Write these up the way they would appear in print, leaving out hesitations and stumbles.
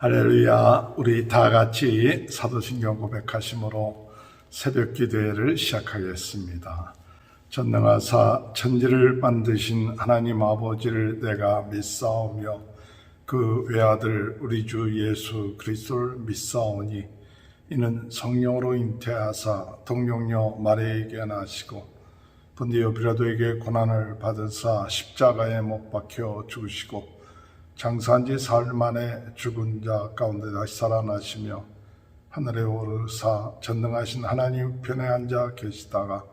할렐루야. 우리 다 같이 사도신경 고백하심으로 새벽 기도회를 시작하겠습니다. 전능하사 천지를 만드신 하나님 아버지를 내가 믿사오며 그 외아들 우리 주 예수 그리스도를 믿사오니 이는 성령으로 잉태하사 동정녀 마리아에게 나시고 본디오 빌라도에게 고난을 받으사 십자가에 못 박혀 죽으시고 장사한 지 사흘 만에 죽은 자 가운데 다시 살아나시며 하늘에 오르사 전능하신 하나님 편에 앉아 계시다가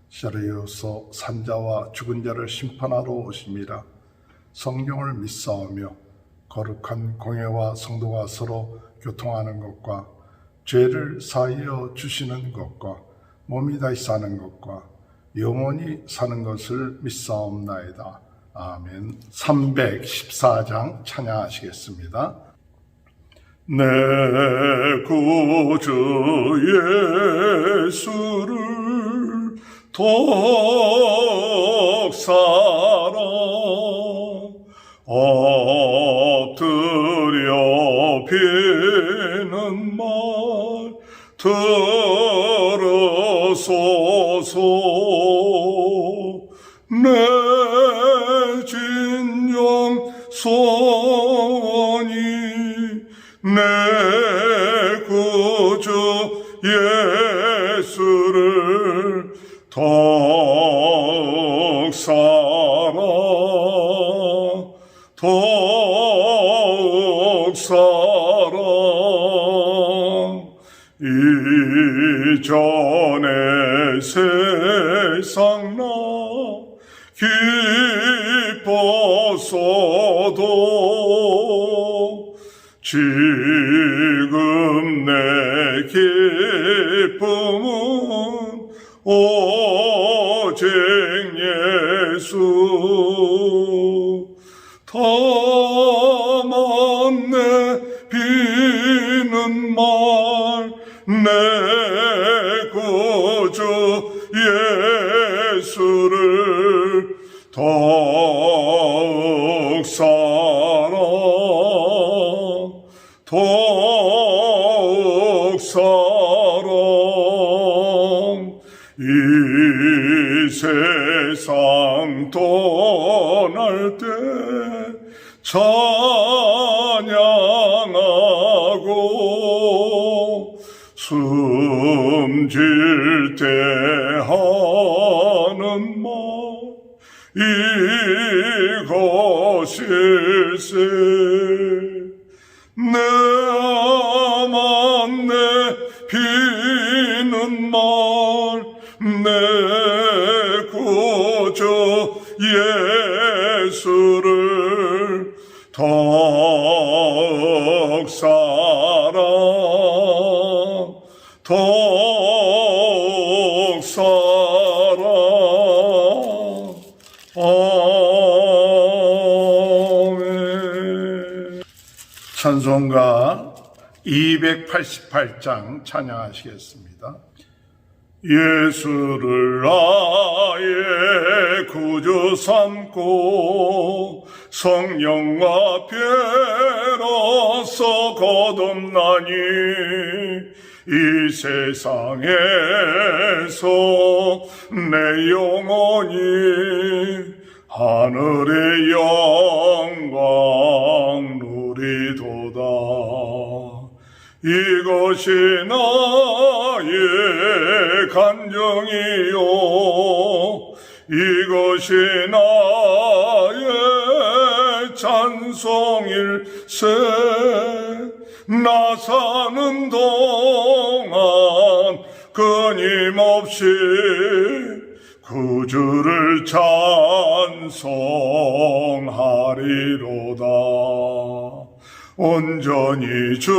시절에서 산자와 죽은 자를 심판하러 오심이라. 성령을 믿사오며 거룩한 공회와 성도가 서로 교통하는 것과 죄를 사하여 주시는 것과 몸이 다시 사는 것과 영원히 사는 것을 믿사옵나이다. 아멘. 314장 찬양하시겠습니다. 내 구주 예수를 독사라 엎드려 비는 말 들으소서. 내 진영 소원이 내 구주 예수를 독사라 독사라. 이전에 세상 나 기뻤어도 지금 내 기쁨은 오직 예수. 다만 내 비는 말 내 구주 예수를 독사라 독사라. 이 세상 떠날 때 찬양하고 숨질 때 하는 말 이것일세. 내만 내 비는 말 내 구주 예수를 독사라 독사라. 아멘. 찬송가 288장 찬양하시겠습니다. 예수를 나의 구주 삼고 성령과 피로써 거듭나니 이 세상에서 내 영혼이 하늘의 영광 누리도다. 이것이 나의 간정이요 이것이 나의 찬송일세. 나 사는 동안 끊임없이 구주를 찬송하리로다. 온전히 주께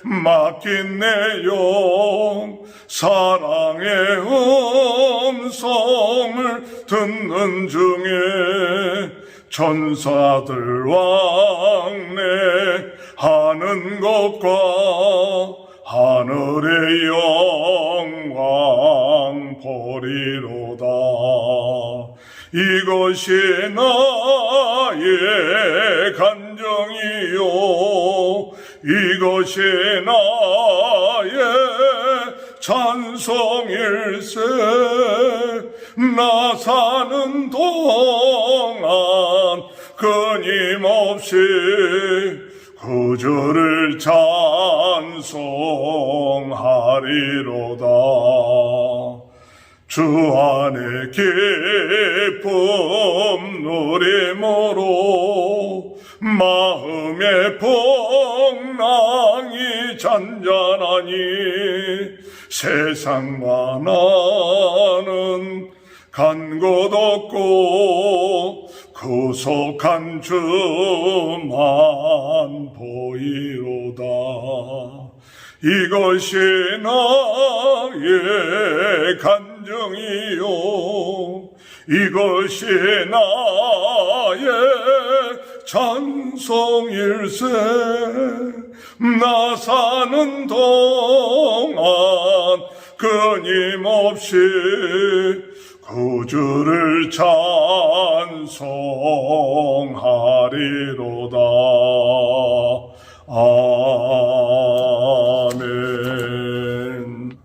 맡긴 내 영 사랑의 음성을 듣는 중에 천사들 왕래하는 것과 하늘의 영광 보리로다. 이것이 나의 간정이요 이것이 나의 찬송일세. 나 사는 동안 끊임없이 구주를 찬송하리로다. 주 안에 기쁨 누림으로 마음의 풍랑이 잔잔하니 세상과 나는 간 곳 없고 구속한 주만 보이로다. 이것이 나의 간증이요, 이것이 나의 찬송일세. 나 사는 동안 끊임없이 구주를 찬송하리로다. 아멘.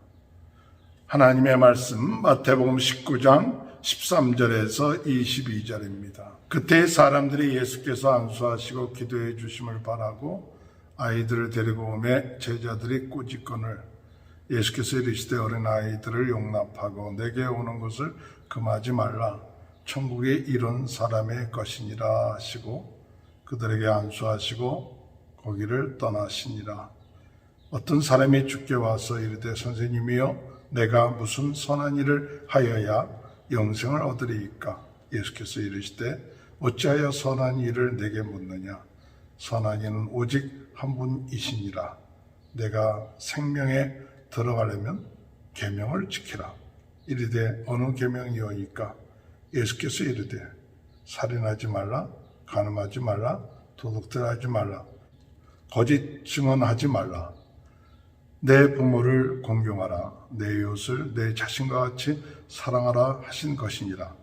하나님의 말씀 마태복음 19장 13절에서 22절입니다. 그때 사람들이 예수께서 안수하시고 기도해 주심을 바라고 아이들을 데리고 오매 제자들이 꾸짖거늘 예수께서 이르시되 어린아이들을 용납하고 내게 오는 것을 금하지 말라. 천국이 이런 사람의 것이니라 하시고 그들에게 안수하시고 거기를 떠나시니라. 어떤 사람이 주께 와서 이르되 선생님이여 내가 무슨 선한 일을 하여야 영생을 얻으리이까? 예수께서 이르시되 어찌하여 선한 일을 내게 묻느냐? 선한 이는 오직 한 분이시니라. 내가 생명에 들어가려면 계명을 지키라. 이르되 어느 계명이오니까? 예수께서 이르되 살인하지 말라, 간음하지 말라, 도둑질하지 말라, 거짓 증언하지 말라, 내 부모를 공경하라, 내 이웃을 내 자신과 같이 사랑하라 하신 것이니라.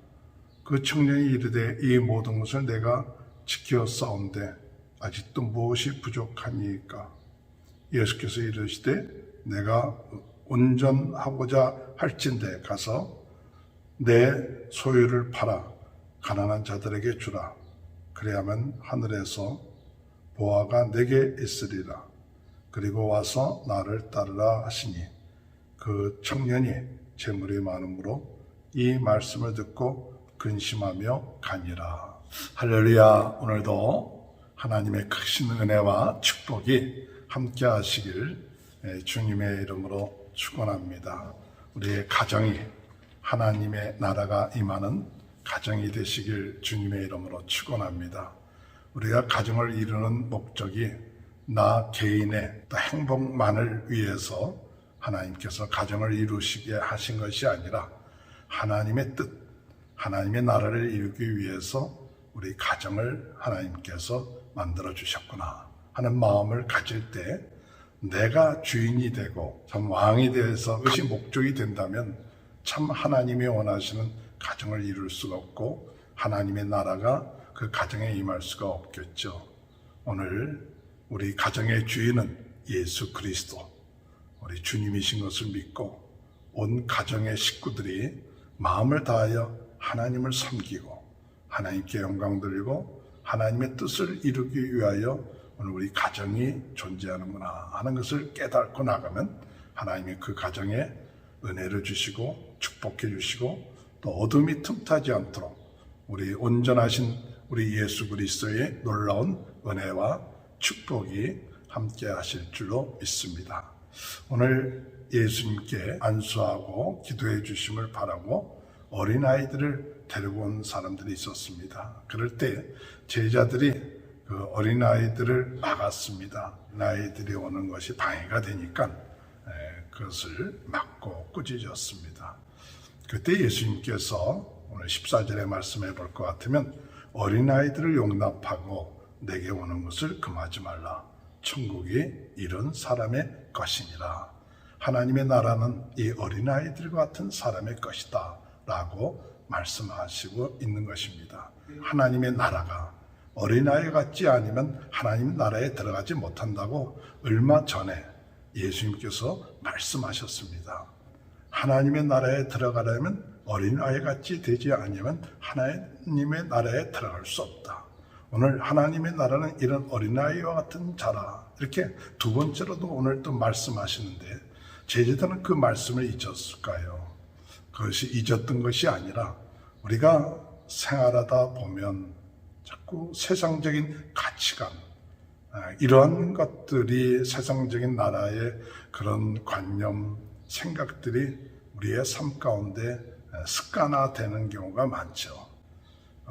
그 청년이 이르되 이 모든 것을 내가 지켜 싸운데 아직도 무엇이 부족하니까? 예수께서 이르시되 내가 온전하고자 할진대 가서 내 소유를 팔아 가난한 자들에게 주라. 그래야만 하늘에서 보화가 내게 있으리라. 그리고 와서 나를 따르라 하시니 그 청년이 재물이 많으므로 이 말씀을 듣고 근심하며 가니라. 할렐루야. 오늘도 하나님의 크신 은혜와 축복이 함께 하시길 주님의 이름으로 축원합니다. 우리의 가정이 하나님의 나라가 임하는 가정이 되시길 주님의 이름으로 축원합니다. 우리가 가정을 이루는 목적이 나 개인의 행복만을 위해서 하나님께서 가정을 이루시게 하신 것이 아니라 하나님의 뜻, 하나님의 나라를 이루기 위해서 우리 가정을 하나님께서 만들어 주셨구나 하는 마음을 가질 때 내가 주인이 되고 참 왕이 되어서 그것이 목적이 된다면 참 하나님이 원하시는 가정을 이룰 수가 없고 하나님의 나라가 그 가정에 임할 수가 없겠죠. 오늘 우리 가정의 주인은 예수 그리스도, 우리 주님이신 것을 믿고 온 가정의 식구들이 마음을 다하여 하나님을 섬기고 하나님께 영광 돌리고 하나님의 뜻을 이루기 위하여 오늘 우리 가정이 존재하는구나 하는 것을 깨닫고 나가면 하나님이 그 가정에 은혜를 주시고 축복해 주시고 또 어둠이 틈타지 않도록 우리 온전하신 우리 예수 그리스도의 놀라운 은혜와 축복이 함께 하실 줄로 믿습니다. 오늘 예수님께 안수하고 기도해 주심을 바라고 어린아이들을 데리고 온 사람들이 있었습니다. 그럴 때 제자들이 그 어린아이들을 막았습니다. 아이들이 오는 것이 방해가 되니까 그것을 막고 꾸짖었습니다. 그때 예수님께서 오늘 14절에 말씀해 볼 것 같으면 어린아이들을 용납하고 내게 오는 것을 금하지 말라. 천국이 이런 사람의 것이니라. 하나님의 나라는 이 어린아이들과 같은 사람의 것이다 라고 말씀하시고 있는 것입니다. 하나님의 나라가 어린아이 같지 않으면 하나님 나라에 들어가지 못한다고 얼마 전에 예수님께서 말씀하셨습니다. 하나님의 나라에 들어가려면 어린아이 같이 되지 않으면 하나님의 나라에 들어갈 수 없다. 오늘 하나님의 나라는 이런 어린아이와 같은 자라, 이렇게 두 번째로도 오늘 또 말씀하시는데, 제자들은 그 말씀을 잊었을까요? 그것이 잊었던 것이 아니라 우리가 생활하다 보면 자꾸 세상적인 가치관, 이러한 것들이 세상적인 나라의 그런 관념, 생각들이 우리의 삶 가운데 습관화되는 경우가 많죠.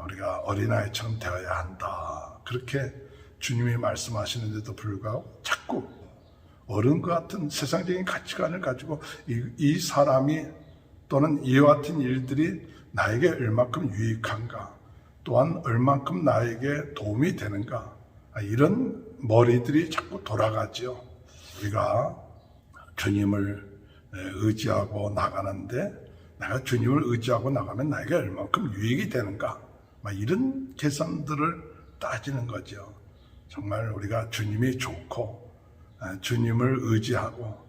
우리가 어린아이처럼 되어야 한다, 그렇게 주님이 말씀하시는데도 불구하고 자꾸 어른과 같은 세상적인 가치관을 가지고 이 사람이 또는 이와 같은 일들이 나에게 얼마큼 유익한가, 또한 얼마큼 나에게 도움이 되는가, 이런 머리들이 자꾸 돌아가지요. 우리가 주님을 의지하고 나가는데 내가 주님을 의지하고 나가면 나에게 얼마큼 유익이 되는가, 이런 계산들을 따지는 거죠. 정말 우리가 주님이 좋고 주님을 의지하고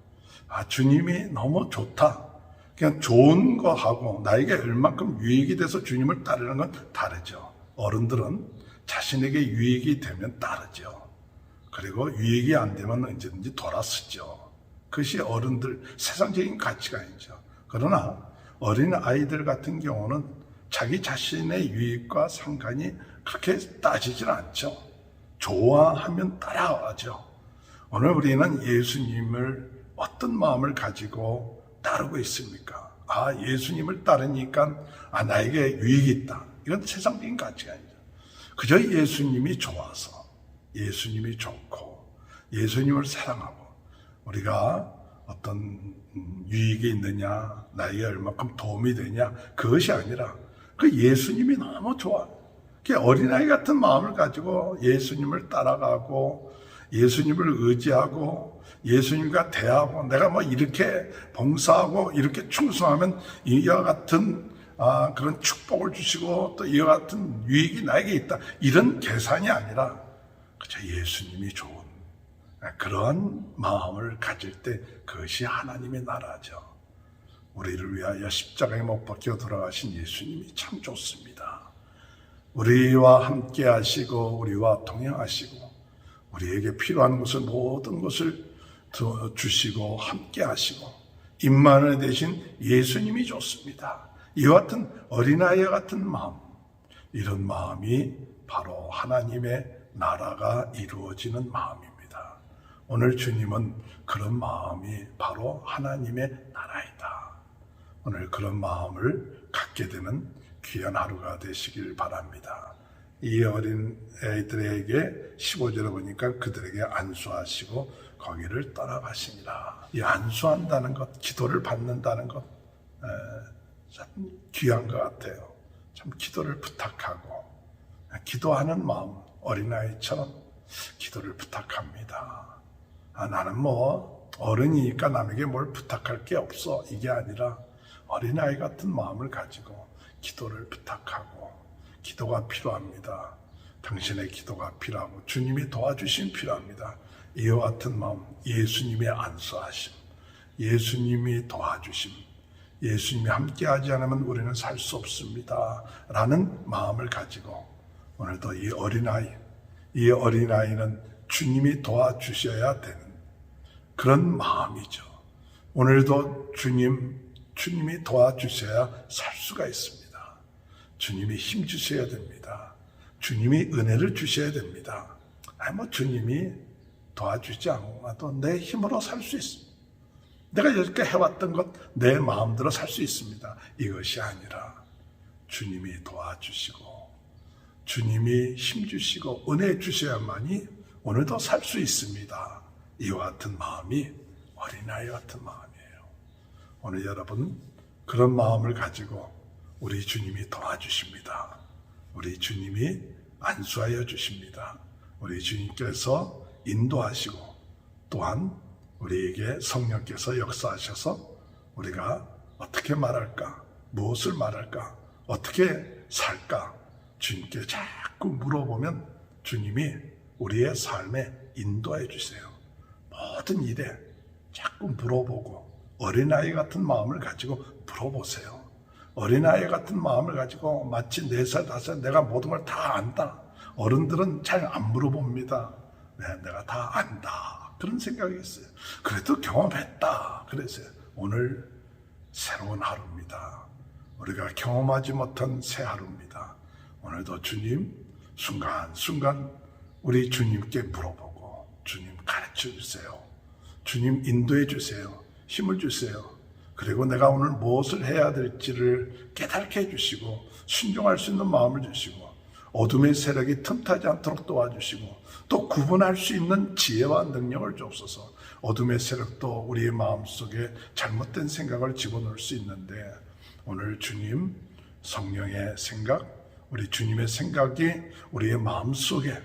주님이 너무 좋다, 그냥 좋은 거 하고 나에게 얼마큼 유익이 돼서 주님을 따르는 건 다르죠. 어른들은 자신에게 유익이 되면 따르죠. 그리고 유익이 안 되면 언제든지 돌아서죠. 그것이 어른들 세상적인 가치관이죠. 그러나 어린 아이들 같은 경우는 자기 자신의 유익과 상관이 그렇게 따지질 않죠. 좋아하면 따라가죠. 오늘 우리는 예수님을 어떤 마음을 가지고 따르고 있습니까? 예수님을 따르니까 나에게 유익이 있다, 이건 세상적인 가치가 아니죠. 그저 예수님이 좋아서, 예수님이 좋고 예수님을 사랑하고 우리가 어떤 유익이 있느냐, 나에게 얼마큼 도움이 되냐, 그것이 아니라 그 예수님이 너무 좋아, 그 어린아이 같은 마음을 가지고 예수님을 따라가고 예수님을 의지하고 예수님과 대하고 내가 이렇게 봉사하고 이렇게 충성하면 이와 같은 그런 축복을 주시고 또 이와 같은 유익이 나에게 있다, 이런 계산이 아니라 그저 예수님이 좋은 그런 마음을 가질 때 그것이 하나님의 나라죠. 우리를 위하여 십자가에 못 박혀 돌아가신 예수님이 참 좋습니다. 우리와 함께 하시고 우리와 동행하시고 우리에게 필요한 것을 모든 것을 주시고 함께 하시고 임마누엘 되신 예수님이 좋습니다. 이와 같은 어린아이와 같은 마음, 이런 마음이 바로 하나님의 나라가 이루어지는 마음입니다. 오늘 주님은 그런 마음이 바로 하나님의 나라이다. 오늘 그런 마음을 갖게 되는 귀한 하루가 되시길 바랍니다. 이 어린 아이들에게 15절에 보니까 그들에게 안수하시고 거기를 떠나가시니라. 이 안수한다는 것, 기도를 받는다는 것, 참 귀한 것 같아요. 참 기도를 부탁하고 기도하는 마음, 어린아이처럼 기도를 부탁합니다. 나는 어른이니까 남에게 뭘 부탁할 게 없어, 이게 아니라 어린아이 같은 마음을 가지고 기도를 부탁하고, 기도가 필요합니다. 당신의 기도가 필요하고 주님이 도와주심 필요합니다. 이와 같은 마음, 예수님의 안수하심, 예수님이 도와주심, 예수님이 함께하지 않으면 우리는 살 수 없습니다 라는 마음을 가지고 오늘도 이 어린아이는 주님이 도와주셔야 되는 그런 마음이죠. 오늘도 주님이 도와주셔야 살 수가 있습니다. 주님이 힘 주셔야 됩니다. 주님이 은혜를 주셔야 됩니다. 주님이 도와주지 않아도 내 힘으로 살 수 있습니다. 내가 여지까지 해왔던 것 내 마음대로 살 수 있습니다. 이것이 아니라 주님이 도와주시고 주님이 힘 주시고 은혜 주셔야만이 오늘도 살 수 있습니다. 이와 같은 마음이 어린아이 같은 마음이에요. 오늘 여러분 그런 마음을 가지고 우리 주님이 도와주십니다. 우리 주님이 안수하여 주십니다. 우리 주님께서 인도하시고 또한 우리에게 성령께서 역사하셔서 우리가 어떻게 말할까, 무엇을 말할까, 어떻게 살까 주님께 자꾸 물어보면 주님이 우리의 삶에 인도해 주세요. 모든 일에 자꾸 물어보고 어린아이 같은 마음을 가지고 물어보세요. 어린아이 같은 마음을 가지고 마치 4살, 5살 내가 모든 걸 다 안다. 어른들은 잘 안 물어봅니다. 네, 내가 다 안다. 그런 생각이 있어요. 그래도 경험했다. 그래서 오늘 새로운 하루입니다. 우리가 경험하지 못한 새 하루입니다. 오늘도 주님 순간순간 우리 주님께 물어보고 주님 가르쳐 주세요. 주님 인도해 주세요. 힘을 주세요. 그리고 내가 오늘 무엇을 해야 될지를 깨닫게 해주시고 순종할 수 있는 마음을 주시고 어둠의 세력이 틈타지 않도록 도와주시고 또 구분할 수 있는 지혜와 능력을 주옵소서. 어둠의 세력도 우리의 마음속에 잘못된 생각을 집어넣을 수 있는데 오늘 주님 성령의 생각, 우리 주님의 생각이 우리의 마음속에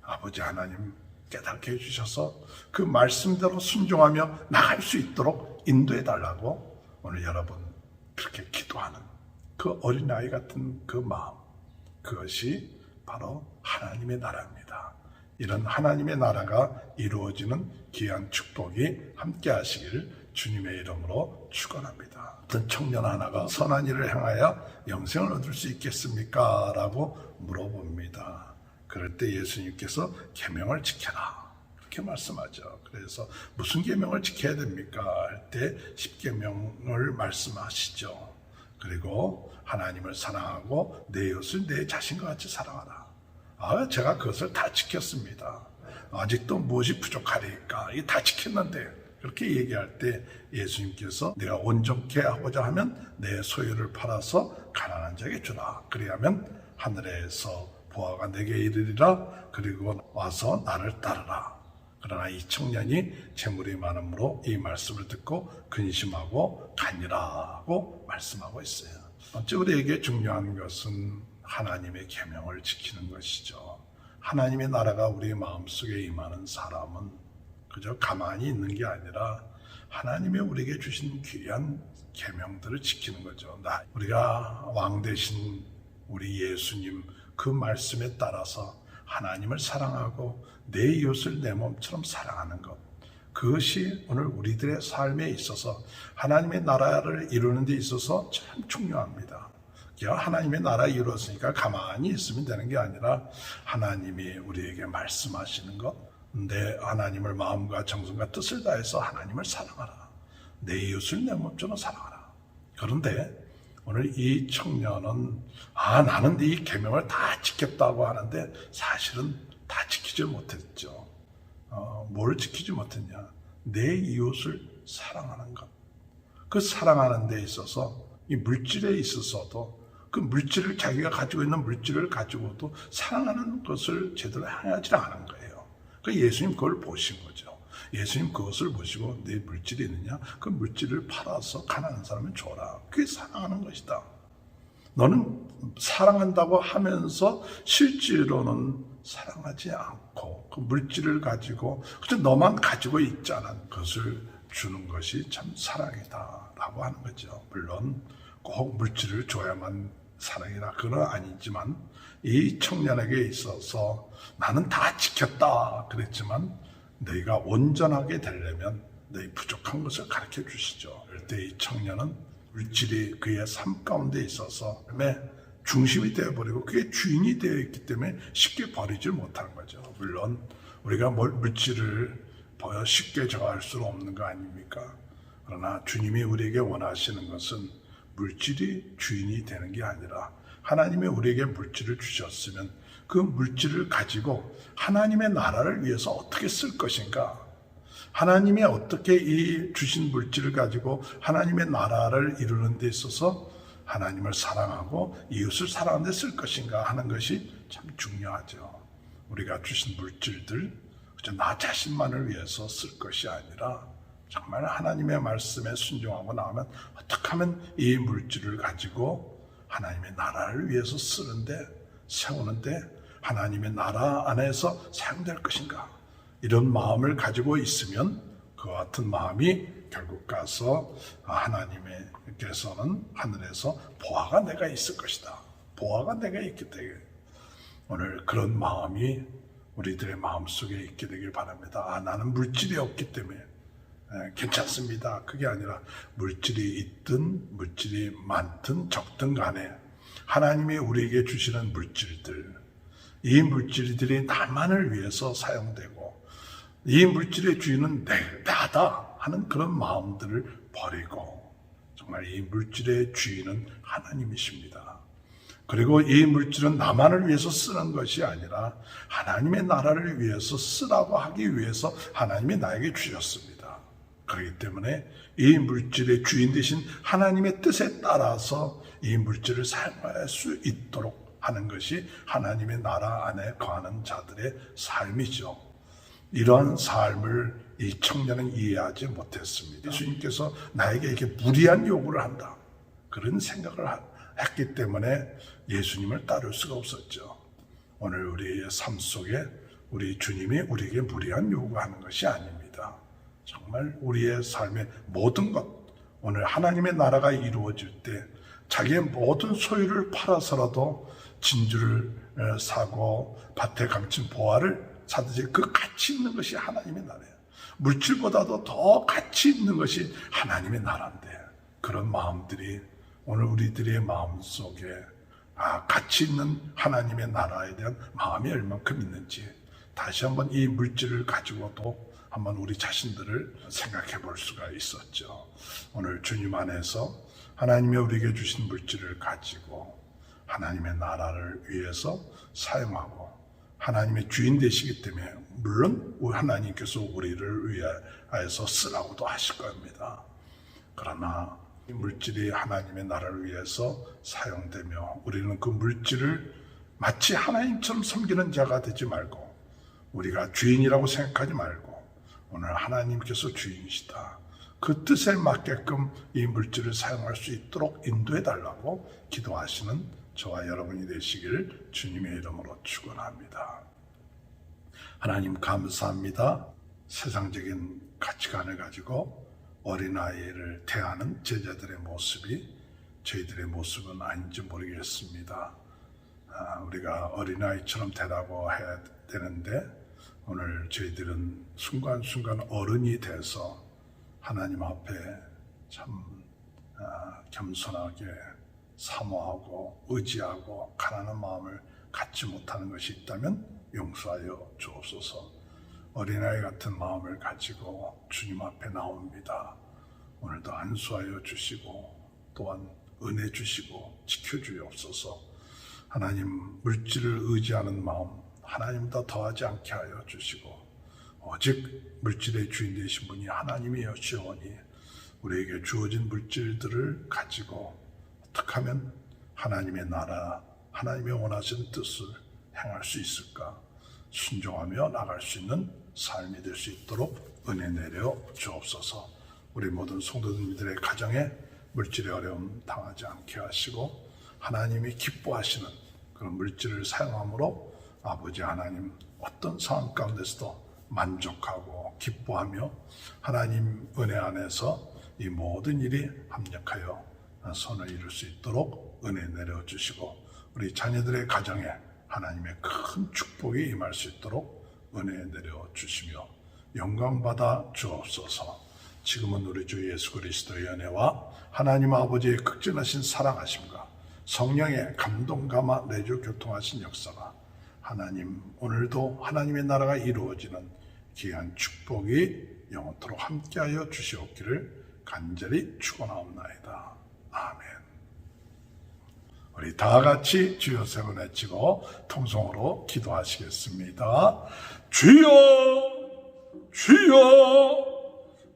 아버지 하나님 깨닫게 해주셔서 그 말씀대로 순종하며 나갈 수 있도록 인도해 달라고 오늘 여러분 그렇게 기도하는 그 어린아이 같은 그 마음, 그것이 바로 하나님의 나라입니다. 이런 하나님의 나라가 이루어지는 귀한 축복이 함께 하시길 주님의 이름으로 축원합니다. 어떤 청년 하나가 선한 일을 행하여 영생을 얻을 수 있겠습니까? 라고 물어봅니다. 그럴 때 예수님께서 계명을 지켜라 그렇게 말씀하죠. 그래서 무슨 계명을 지켜야 됩니까? 할 때 10계명을 말씀하시죠. 그리고 하나님을 사랑하고 내 이웃을 내 자신과 같이 사랑하라. 제가 그것을 다 지켰습니다. 아직도 무엇이 부족하리까? 이게 다 지켰는데 그렇게 얘기할 때 예수님께서 내가 온전케 하고자 하면 내 소유를 팔아서 가난한 자에게 주라. 그리하면 하늘에서 보화가 내게 이르리라. 그리고 와서 나를 따르라. 그러나 이 청년이 재물이 많으므로 이 말씀을 듣고 근심하고 가니라고 말씀하고 있어요. 번째 우리에게 중요한 것은 하나님의 계명을 지키는 것이죠. 하나님의 나라가 우리의 마음속에 임하는 사람은 그저 가만히 있는 게 아니라 하나님의 우리에게 주신 귀한 계명들을 지키는 거죠. 우리가 왕 되신 우리 예수님 그 말씀에 따라서 하나님을 사랑하고 내 이웃을 내 몸처럼 사랑하는 것, 그것이 오늘 우리들의 삶에 있어서 하나님의 나라를 이루는 데 있어서 참 중요합니다. 하나님의 나라 이루었으니까 가만히 있으면 되는 게 아니라 하나님이 우리에게 말씀하시는 것, 내 하나님을 마음과 정성과 뜻을 다해서 하나님을 사랑하라. 내 이웃을 내 몸처럼 사랑하라. 그런데 오늘 이 청년은 나는 이 계명을 다 지켰다고 하는데 사실은 다 지키지 못했죠. 뭘 지키지 못했냐? 내 이웃을 사랑하는 것. 그 사랑하는 데 있어서 이 물질에 있어서도 그 물질을 자기가 가지고 있는 물질을 가지고도 사랑하는 것을 제대로 행하지 않은 거예요. 그 예수님 그걸 보신 거죠. 예수님 그것을 보시고 내 물질이 있느냐? 그 물질을 팔아서 가난한 사람을 줘라. 그게 사랑하는 것이다. 너는 사랑한다고 하면서 실제로는 사랑하지 않고 그 물질을 가지고 그저 너만 가지고 있자는 것을 주는 것이 참 사랑이다 라고 하는 거죠. 물론 꼭 물질을 줘야만 사랑이라 그건 아니지만 이 청년에게 있어서 나는 다 지켰다 그랬지만 너희가 온전하게 되려면 너희 부족한 것을 가르쳐 주시죠. 그럴 때 이 청년은 물질이 그의 삶 가운데 있어서 중심이 되어버리고 그게 주인이 되어 있기 때문에 쉽게 버리질 못하는 거죠. 물론 우리가 물질을 쉽게 저할 수는 없는 거 아닙니까? 그러나 주님이 우리에게 원하시는 것은 물질이 주인이 되는 게 아니라 하나님이 우리에게 물질을 주셨으면 그 물질을 가지고 하나님의 나라를 위해서 어떻게 쓸 것인가? 하나님이 어떻게 이 주신 물질을 가지고 하나님의 나라를 이루는 데 있어서 하나님을 사랑하고 이웃을 사랑하는 데 쓸 것인가 하는 것이 참 중요하죠. 우리가 주신 물질들 그저 나 자신만을 위해서 쓸 것이 아니라 정말 하나님의 말씀에 순종하고 나오면 어떻게 하면 이 물질을 가지고 하나님의 나라를 위해서 쓰는데 세우는데 하나님의 나라 안에서 사용될 것인가? 이런 마음을 가지고 있으면 그 같은 마음이 결국 가서 하나님께서는 하늘에서 보화가 내가 있을 것이다. 보화가 내가 있기 때문에 오늘 그런 마음이 우리들의 마음속에 있게 되길 바랍니다. 나는 물질이 없기 때문에 괜찮습니다. 그게 아니라 물질이 있든 물질이 많든 적든 간에 하나님이 우리에게 주시는 물질들, 이 물질들이 나만을 위해서 사용되고 이 물질의 주인은 나다 하는 그런 마음들을 버리고 정말 이 물질의 주인은 하나님이십니다. 그리고 이 물질은 나만을 위해서 쓰는 것이 아니라 하나님의 나라를 위해서 쓰라고 하기 위해서 하나님이 나에게 주셨습니다. 그렇기 때문에 이 물질의 주인 되신 하나님의 뜻에 따라서 이 물질을 사용할 수 있도록 하는 것이 하나님의 나라 안에 거하는 자들의 삶이죠. 이런 삶을 이 청년은 이해하지 못했습니다. 예수님께서 나에게 이렇게 무리한 요구를 한다, 그런 생각을 했기 때문에 예수님을 따를 수가 없었죠. 오늘 우리의 삶 속에 우리 주님이 우리에게 무리한 요구하는 것이 아닙니다. 정말 우리의 삶의 모든 것, 오늘 하나님의 나라가 이루어질 때 자기의 모든 소유를 팔아서라도 진주를 사고 밭에 감춘 보화를 사듯이 그 가치 있는 것이 하나님의 나라예요. 물질보다도 더 가치 있는 것이 하나님의 나라인데, 그런 마음들이 오늘 우리들의 마음속에 가치 있는 하나님의 나라에 대한 마음이 얼만큼 있는지 다시 한번 이 물질을 가지고도 한번 우리 자신들을 생각해 볼 수가 있었죠. 오늘 주님 안에서 하나님이 우리에게 주신 물질을 가지고 하나님의 나라를 위해서 사용하고 하나님의 주인 되시기 때문에 물론 하나님께서 우리를 위하여서 쓰라고도 하실 겁니다. 그러나 이 물질이 하나님의 나라를 위해서 사용되며 우리는 그 물질을 마치 하나님처럼 섬기는 자가 되지 말고 우리가 주인이라고 생각하지 말고 오늘 하나님께서 주인이시다, 그 뜻에 맞게끔 이 물질을 사용할 수 있도록 인도해 달라고 기도하시는 저와 여러분이 되시기를 주님의 이름으로 축원합니다. 하나님 감사합니다. 세상적인 가치관을 가지고 어린아이를 대하는 제자들의 모습이 저희들의 모습은 아닌지 모르겠습니다. 우리가 어린아이처럼 되라고 해야 되는데 오늘 저희들은 순간순간 어른이 돼서 하나님 앞에 참 겸손하게 사모하고 의지하고 가난한 마음을 갖지 못하는 것이 있다면 용서하여 주옵소서. 어린아이 같은 마음을 가지고 주님 앞에 나옵니다. 오늘도 안수하여 주시고 또한 은혜 주시고 지켜주옵소서. 하나님, 물질을 의지하는 마음 하나님보다 더하지 않게 하여 주시고 오직 물질의 주인 되신 분이 하나님이시오니 우리에게 주어진 물질들을 가지고 어떻게 하면 하나님의 나라, 하나님의 원하시는 뜻을 행할 수 있을까? 순종하며 나갈 수 있는 삶이 될 수 있도록 은혜 내려 주옵소서. 우리 모든 성도님들의 가정에 물질의 어려움 당하지 않게 하시고 하나님이 기뻐하시는 그런 물질을 사용함으로 아버지 하나님 어떤 상황 가운데서도 만족하고 기뻐하며 하나님 은혜 안에서 이 모든 일이 합력하여 선을 이룰 수 있도록 은혜 내려주시고 우리 자녀들의 가정에 하나님의 큰 축복이 임할 수 있도록 은혜 내려주시며 영광받아 주옵소서. 지금은 우리 주 예수 그리스도의 은혜와 하나님 아버지의 극진하신 사랑하심과 성령의 감동 감화 내주 교통하신 역사가 하나님 오늘도 하나님의 나라가 이루어지는 귀한 축복이 영원토록 함께하여 주시옵기를 간절히 축원하옵나이다. 아멘. 우리 다 같이 주여 세 번 외치고 통성으로 기도하시겠습니다. 주여, 주여,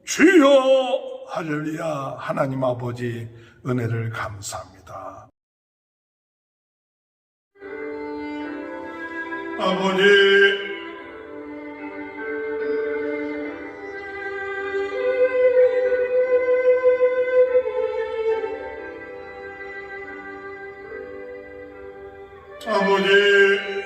주여. 할렐루야. 하나님 아버지 은혜를 감사합니다. 아버지, 아버지,